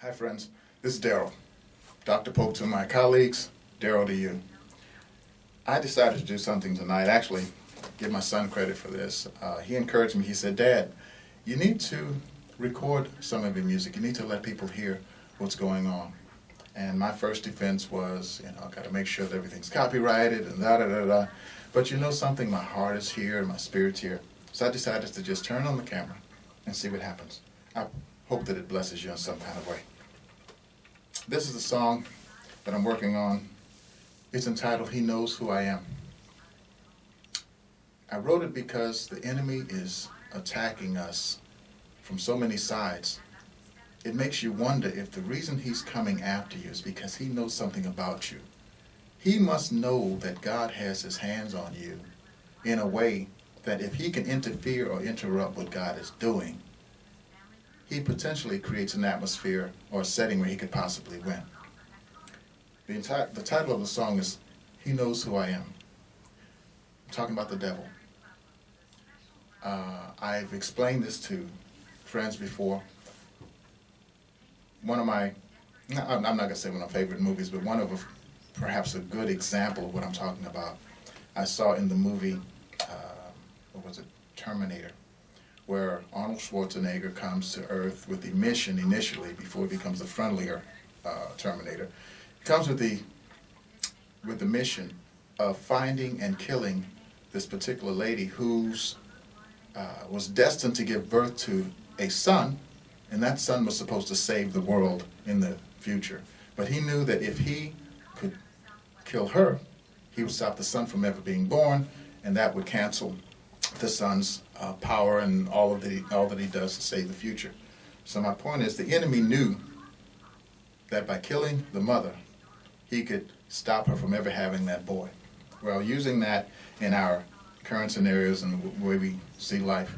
Hi friends, this is Darrel. Dr. Polk to my colleagues, Darrel to you. I decided to do something tonight, actually, give my son credit for this. He encouraged me, he said, Dad, you need to record some of your music. You need to let people hear what's going on. And my first defense was, I got to make sure that everything's copyrighted and da-da-da-da. But you know something, my heart is here and my spirit's here. So I decided to just turn on the camera and see what happens. I hope that it blesses you in some kind of way. This is a song that I'm working on. It's entitled, He Knows Who I Am. I wrote it because the enemy is attacking us from so many sides. It makes you wonder if the reason he's coming after you is because he knows something about you. He must know that God has his hands on you in a way that if he can interfere or interrupt what God is doing, he potentially creates an atmosphere or a setting where he could possibly win. The title of the song is He Knows Who I Am. I'm talking about the devil. I've explained this to friends before. One of my, I'm not going to say one of my favorite movies, but one of perhaps a good example of what I'm talking about, I saw in the movie, what was it, Terminator, where Arnold Schwarzenegger comes to Earth with the mission initially, before he becomes a friendlier Terminator. He comes with the mission of finding and killing this particular lady who's was destined to give birth to a son, and that son was supposed to save the world in the future. But he knew that if he could kill her, he would stop the son from ever being born, and that would cancel the son's power and all that he does to save the future. So my point is, the enemy knew that by killing the mother, he could stop her from ever having that boy. Well, using that in our current scenarios and the way we see life,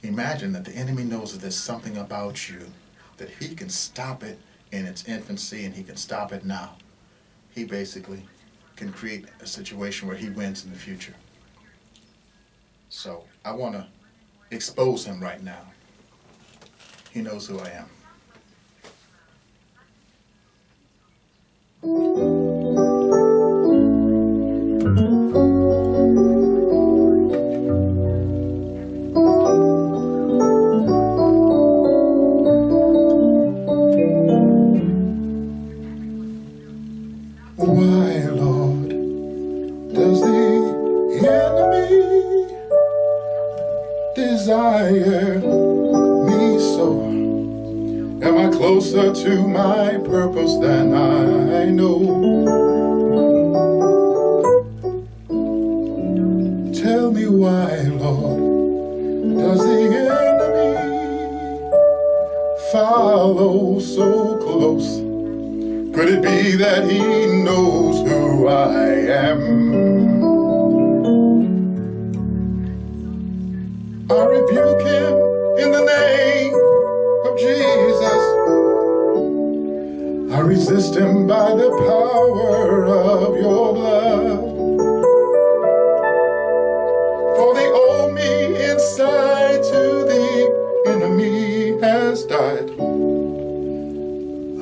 imagine that the enemy knows that there's something about you, that he can stop it in its infancy and he can stop it now. He basically can create a situation where he wins in the future. So I want to expose him right now. He knows who I am. Why, Lord, does the enemy desire me so? Am I closer to my purpose than I know? Tell me why, Lord, does the enemy follow so close? Could it be that he knows who I am? I rebuke him in the name of Jesus. I resist him by the power of your blood. For the old me inside to the enemy has died.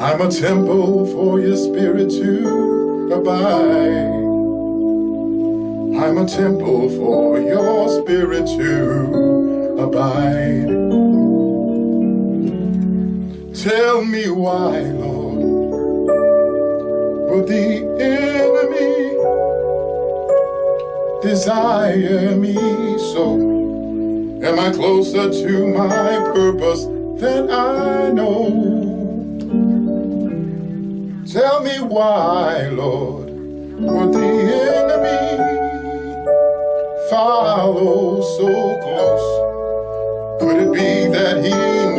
I'm a temple for your spirit to abide. I'm a temple for your spirit to abide. Tell me why, Lord, would the enemy desire me so? Am I closer to my purpose than I know? Tell me why, Lord, would the enemy follow so close? Could it be that he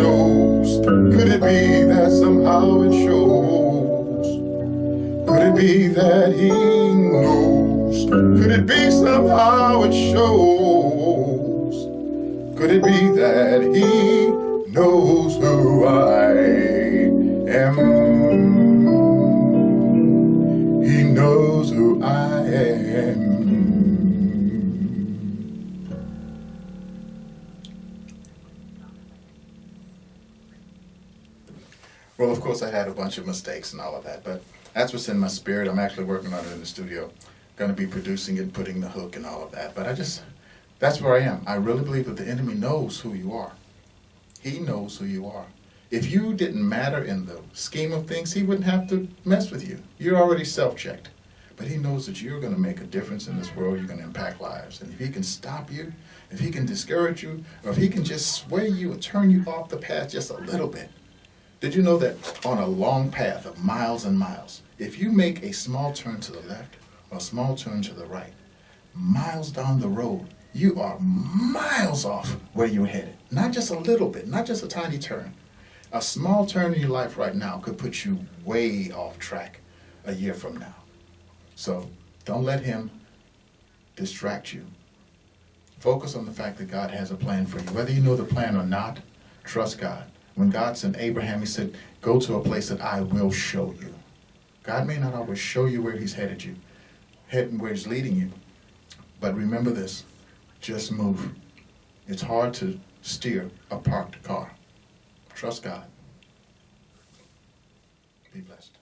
knows? Could it be that somehow it shows? Could it be that he knows? Could it be somehow it shows? Could it be that he knows who I am? He knows who I am. Well, of course, I had a bunch of mistakes and all of that, but that's what's in my spirit. I'm actually working on it in the studio. Going to be producing it, putting the hook and all of that. But that's where I am. I really believe that the enemy knows who you are. He knows who you are. If you didn't matter in the scheme of things, he wouldn't have to mess with you. You're already self-checked. But he knows that you're going to make a difference in this world. You're going to impact lives. And if he can stop you, if he can discourage you, or if he can just sway you or turn you off the path just a little bit. Did you know that on a long path of miles and miles, if you make a small turn to the left or a small turn to the right, miles down the road, you are miles off where you're headed. Not just a little bit, not just a tiny turn. A small turn in your life right now could put you way off track a year from now. So don't let him distract you. Focus on the fact that God has a plan for you. Whether you know the plan or not, trust God. When God sent Abraham, he said, go to a place that I will show you. God may not always show you where he's headed you, where he's leading you. But remember this, just move. It's hard to steer a parked car. Trust God. Be blessed.